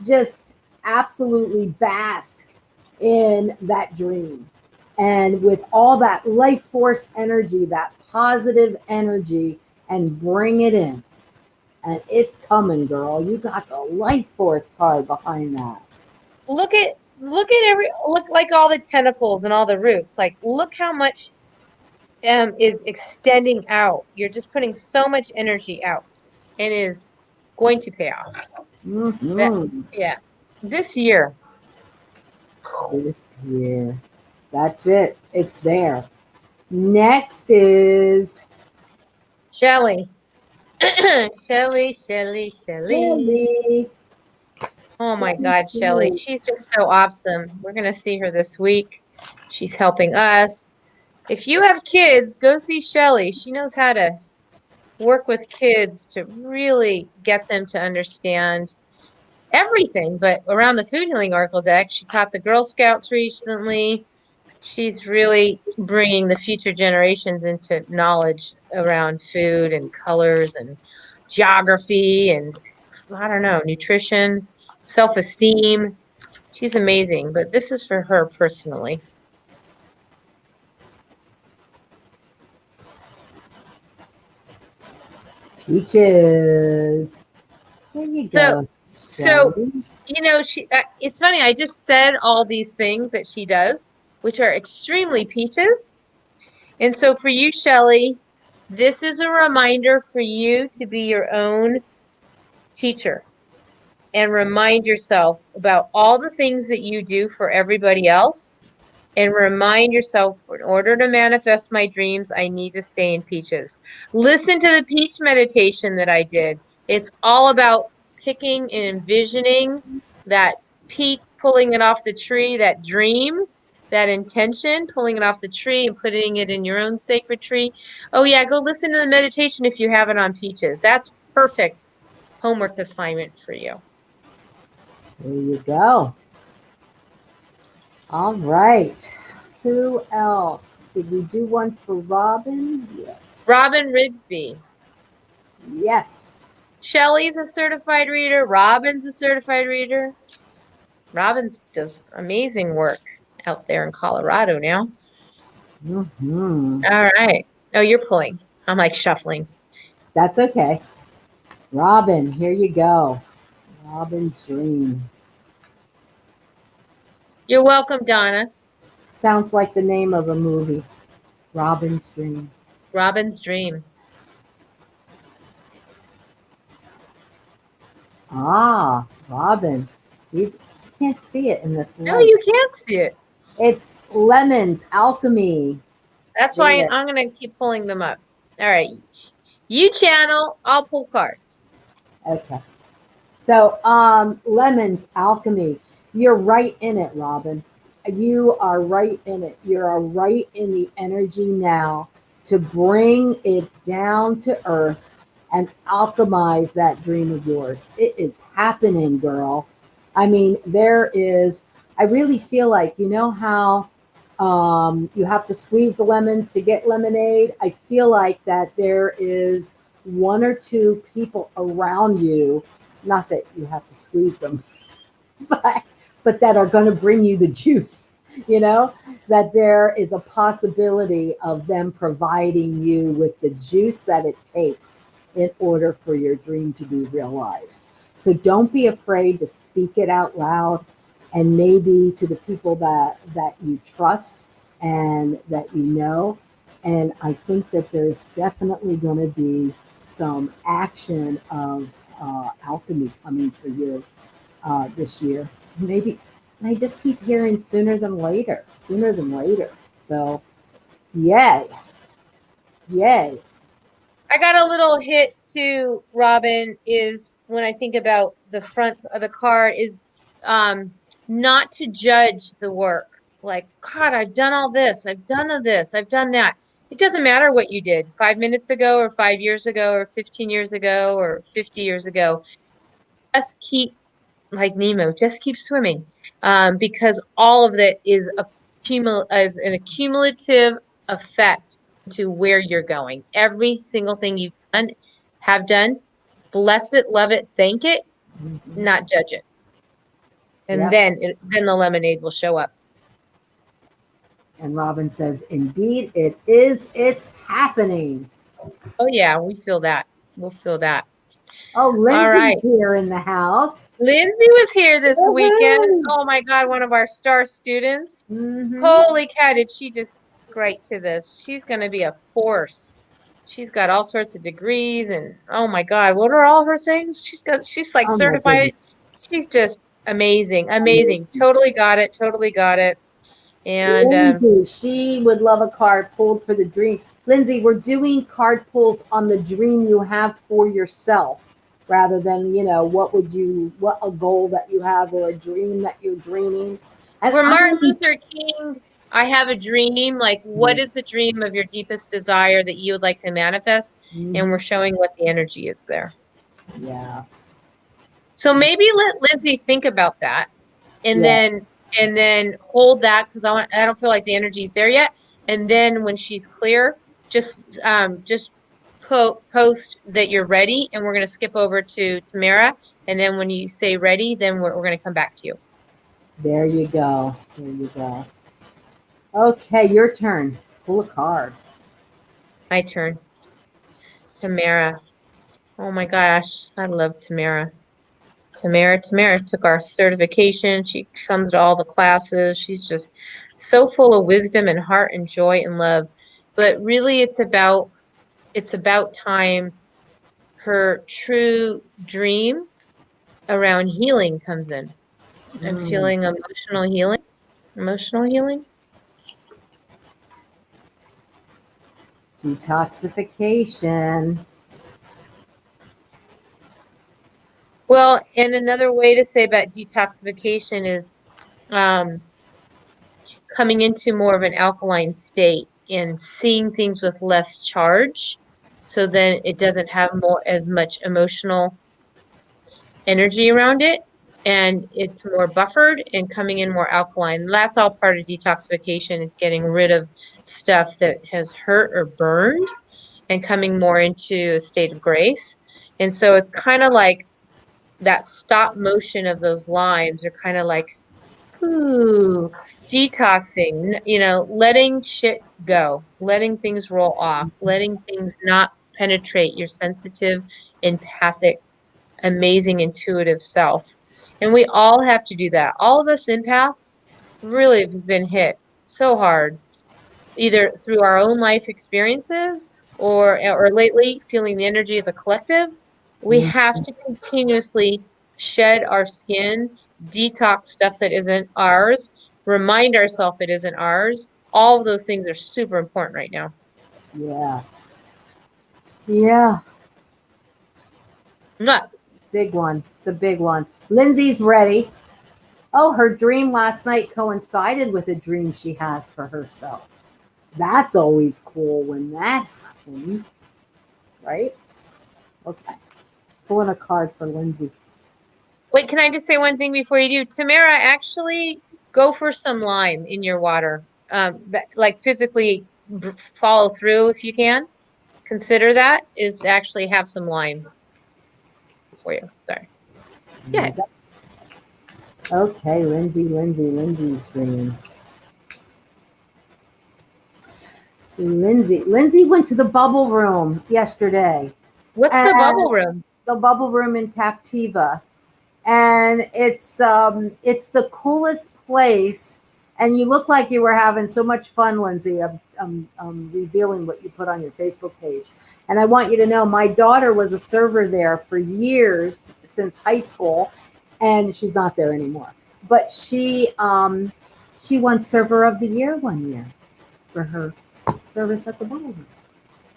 just absolutely bask in that dream. And with all that life force energy, that positive energy, and bring it in, and it's coming, girl. You got the life force card behind that. Look like all the tentacles and all the roots. Like look how much is extending out. You're just putting so much energy out, and is going to pay off. That Mm-hmm. yeah. This year, This year. That's it. It's there. Next is Shelly. Shelly. Lily. Oh my Shelly, God, Shelly. Shelly. She's just so awesome. We're gonna see her this week. She's helping us. If you have kids, go see Shelly. She knows how to work with kids to really get them to understand everything. But around the food healing oracle deck, she taught the Girl Scouts recently. She's really bringing the future generations into knowledge around food and colors and geography and, I don't know, nutrition, self-esteem. She's amazing, but this is for her personally. Peaches. There you So, go, so Shelly. it's funny. I just said all these things that she does, which are extremely peaches. And so for you, Shelley, this is a reminder for you to be your own teacher and remind yourself about all the things that you do for everybody else. And remind yourself, in order to manifest my dreams, I need to stay in peaches. Listen to the peach meditation that I did. It's all about picking and envisioning that peach, pulling it off the tree, that dream, that intention, pulling it off the tree and putting it in your own sacred tree. Oh, yeah, go listen to the meditation if you have it on peaches. That's perfect homework assignment for you. There you go. All right. Who else? Did we do one for Robin? Yes. Robin Rigsby. Yes. Shelley's a certified reader. Robin's a certified reader. Robin's does amazing work out there in Colorado now. Mm-hmm. All right. Oh, you're pulling. I'm like shuffling. That's okay. Robin, here you go. Robin's dream. You're welcome, Donna. Sounds like the name of a movie. Robin's dream. Robin's dream. Ah, Robin. You can't see it in this No, light. you can't see it. It's lemons, alchemy. That's why I'm going to keep pulling them up. All right. You channel, I'll pull cards. Okay. So, lemons, alchemy. You're right in it, Robin. You are right in it. You're right in the energy now to bring it down to earth and alchemize that dream of yours. It is happening, girl. I mean, I really feel like, you know how you have to squeeze the lemons to get lemonade? I feel like that there is one or two people around you, not that you have to squeeze them, but that are going to bring you the juice, that there is a possibility of them providing you with the juice that it takes in order for your dream to be realized. So don't be afraid to speak it out loud, and maybe to the people that you trust and that you know. And I think that there's definitely going to be some action of alchemy coming for you this year. So maybe, and I just keep hearing sooner than later. So, yay. I got a little hit too, Robin, is when I think about the front of the card is not to judge the work. Like, God, I've done all this. I've done this. I've done that. It doesn't matter what you did 5 minutes ago or 5 years ago or 15 years ago or 50 years ago. Just keep, like Nemo, just keep swimming, because all of that is as an accumulative effect to where you're going. Every single thing you've done, have done, bless it, love it, thank it, not judge it. And Yep. then the lemonade will show up. And Robin says, indeed, it is. It's happening. Oh, yeah, we feel that. We'll feel that. Oh, Lindsay's All right. here in the house. Lindsay was here this weekend. Oh, my God, one of our star students. Mm-hmm. Holy cow, did she just great to this. She's going to be a force. She's got all sorts of degrees, and oh my God, what are all her things? She's like certified. She's just amazing. Totally got it. And Lindsay, she would love a card pulled for the dream. Lindsay, we're doing card pulls on the dream you have for yourself, rather than, what a goal that you have or a dream that you're dreaming. And for Martin Luther King, I have a dream. Like, what is the dream of your deepest desire that you would like to manifest? Mm-hmm. And we're showing what the energy is there. Yeah. So maybe let Lindsay think about that, and then hold that, because I don't feel like the energy is there yet. And then when she's clear, just post that you're ready, and we're going to skip over to Tamara. And then when you say ready, then we're going to come back to you. There you go. Okay, your turn. Pull a card. My turn. Tamara. Oh my gosh, I love Tamara. Tamara took our certification. She comes to all the classes. She's just so full of wisdom and heart and joy and love. But really it's about time her true dream around healing comes in. I'm Mm, feeling emotional healing. Emotional healing. detoxification. Well, and another way to say about detoxification is um, coming into more of an alkaline state and seeing things with less charge. So then it doesn't have as much emotional energy around it, and it's more buffered and coming in more alkaline. That's all part of detoxification, is getting rid of stuff that has hurt or burned and coming more into a state of grace. And so it's kind of like that stop motion of those limes are kind of like, ooh, detoxing, letting shit go, letting things roll off, letting things not penetrate your sensitive, empathic, amazing, intuitive self. And we all have to do that. All of us empaths really have been hit so hard, either through our own life experiences or lately feeling the energy of the collective. We Mm, have to continuously shed our skin, detox stuff that isn't ours, remind ourselves it isn't ours. All of those things are super important right now. yeah. Yeah. Mwah. Big one. It's a big one. Lindsay's ready. Oh, her dream last night coincided with a dream she has for herself. That's always cool when that happens, right? Okay. Pulling a card for Lindsay. Wait, can I just say one thing before you do? Tamara, actually go for some lime in your water. Like physically follow through if you can. Consider that is to actually have some lime for you. Sorry. Yeah. Okay, Lindsay's dream. Lindsay went to the bubble room yesterday. What's the And bubble room? the bubble room in Captiva. And it's the coolest place. And you look like you were having so much fun, Lindsay. I'm revealing what you put on your Facebook page. And I want you to know my daughter was a server there for years, since high school, and she's not there anymore. But she won Server of the Year one year for her service at the bubble room.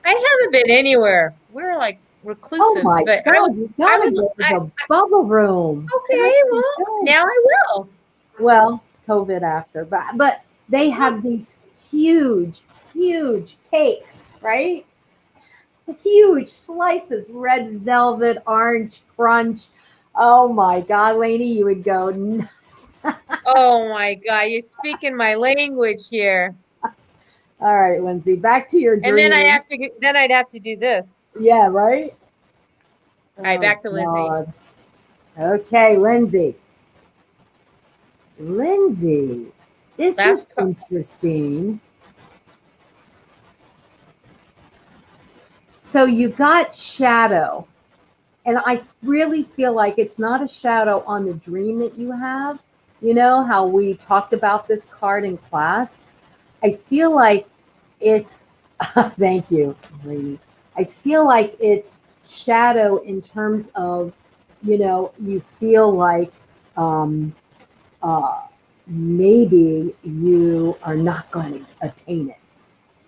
I haven't been anywhere. We're like Oh reclusives, my but God, you I gotta would, go to the bubble room. okay, well, Good. now I will. Well, COVID after, but they have these huge cakes, right? Huge slices, red velvet, orange crunch. Oh my God, Lainey, you would go nuts. Oh my God, you're speaking my language here. All right, Lindsay, back to your And then dream. I'd have to do this. Yeah, right? All right, Oh back to Lindsay. God. Okay, Lindsay. This is Last call. interesting. So you got shadow, and I really feel like it's not a shadow on the dream that you have. You know how we talked about this card in class? I feel like it's, thank you, Rainey. I feel like it's shadow in terms of, you feel like um, uh, maybe you are not going to attain it.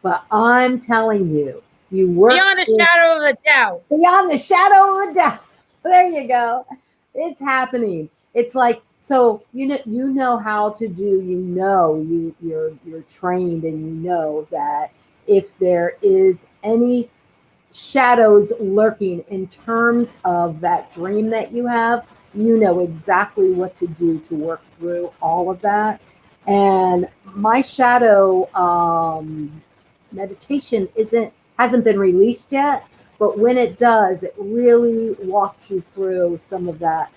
But I'm telling you, you work Beyond a shadow of a doubt. beyond the shadow of a doubt. There you go. It's happening. It's like, so you know how to do, you're trained, and you know that if there is any shadows lurking in terms of that dream that you have, you know exactly what to do to work through all of that. And my shadow meditation hasn't been released yet, but when it does, it really walks you through some of that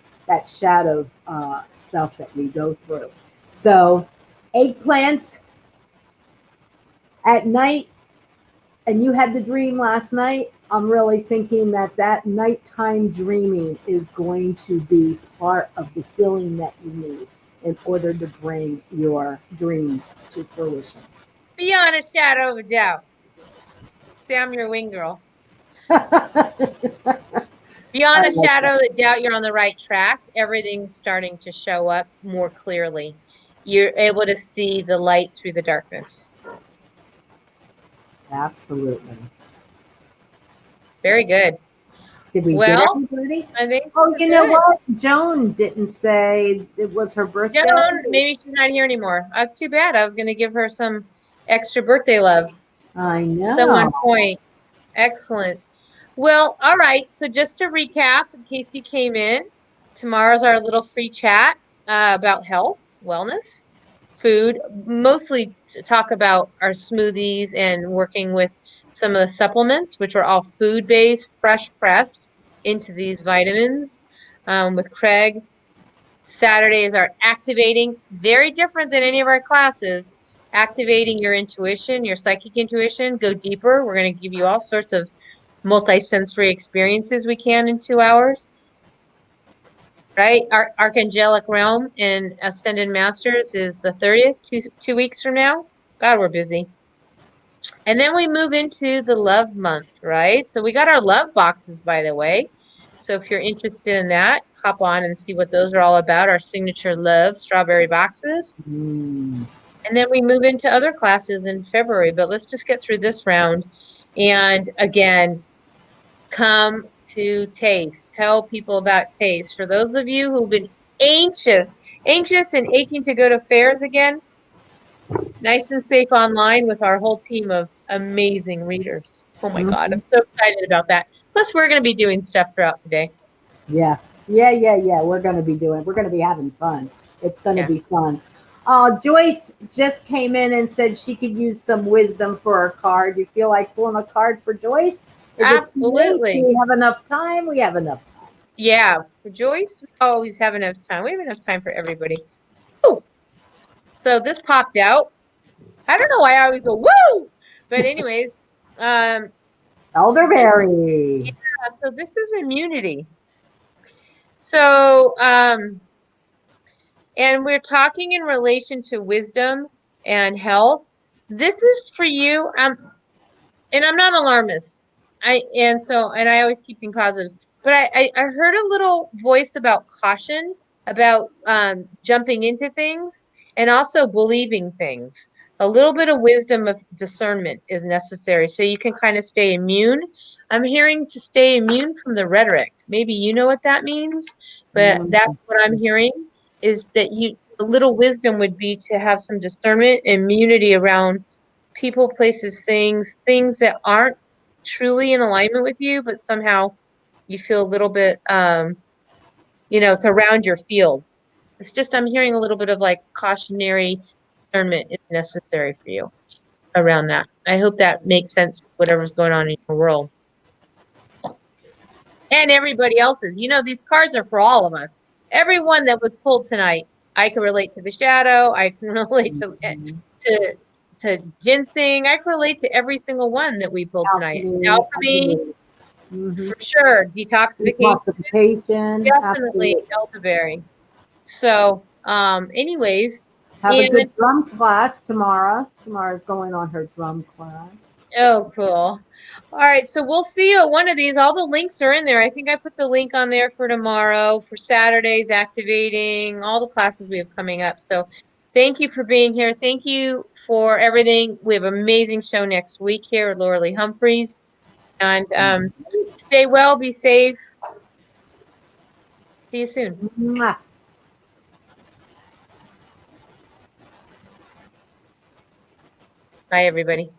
shadow stuff that we go through. So eggplants at night, and you had the dream last night. I'm really thinking that nighttime dreaming is going to be part of the healing that you need. in order to bring your dreams to fruition. Beyond a shadow of a doubt. See, I'm your wing girl. Beyond I a like shadow that. of doubt, you're on the right track. Everything's starting to show up more clearly. You're able to see the light through the darkness. Absolutely. Very good. Did we get Well, everybody? I think Oh, we're you know good. what? Joan didn't say it was her birthday. Joan, maybe she's not here anymore. That's too bad. I was going to give her some extra birthday love. I So know. on point. Excellent. Well, all right. So just to recap, in case you came in, tomorrow's our little free chat about health, wellness, food, mostly to talk about our smoothies and working with some of the supplements, which are all food-based, fresh pressed into these vitamins with Craig. Saturdays are activating, very different than any of our classes. Activating your intuition, your psychic intuition, go deeper. We're going to give you all sorts of multi-sensory experiences we can in 2 hours, right? Our archangelic realm in Ascended Masters is the 30th, 2 weeks from now. God, we're busy. And then we move into the love month, right? So we got our love boxes, by the way. So if you're interested in that, hop on and see what those are all about, our signature love strawberry boxes. Mm. And then we move into other classes in February, but let's just get through this round. And again, come to taste. Tell people about taste. For those of you who've been anxious and aching to go to fairs again, nice and safe online with our whole team of amazing readers. Oh my God, I'm Mhm. so excited about that. Plus, we're going to be doing stuff throughout the day. Yeah. Yeah. We're going to be having fun. It's going to Yeah, be fun. Joyce just came in and said she could use some wisdom for a card. You feel like pulling a card for Joyce? Is it too late? Do absolutely. we have enough time? We have enough time. Yeah, for Joyce, we always have enough time. We have enough time for everybody. Oh, so this popped out. I don't know why I always go woo, but anyways, um, this Elderberry. so this is immunity. So and we're talking in relation to wisdom and health. This is for you. And I'm not alarmist. And I always keep things positive. But I heard a little voice about caution, about jumping into things and also believing things. A little bit of wisdom of discernment is necessary so you can kind of stay immune. I'm hearing to stay immune from the rhetoric. Maybe you know what that means, but Mm. that's what I'm hearing is that a little wisdom would be to have some discernment, immunity around people, places, things that aren't truly in alignment with you, but somehow you feel a little bit, it's around your field. It's just, I'm hearing a little bit of like cautionary discernment is necessary for you around that. I hope that makes sense to whatever's going on in your world and everybody else's. These cards are for all of us. Everyone that was pulled tonight, I can relate to the shadow. I can relate Mhm. to to ginseng. I can relate to every single one that we pulled tonight. Alchemy. Alchemy, Mm-hmm. for sure. Detoxification, Detoxification. definitely Absolutely. elderberry. So, anyways, Have a and good drum class tomorrow. Tomorrow's going on her drum class. oh, cool. All right, so we'll see you at one of these. All the links are in there. I think I put the link on there for tomorrow, for Saturday's activating, all the classes we have coming up. So thank you for being here. Thank you for everything. We have an amazing show next week here with Lee Humphreys. And stay well, be safe. See you soon. Mwah. Bye, everybody.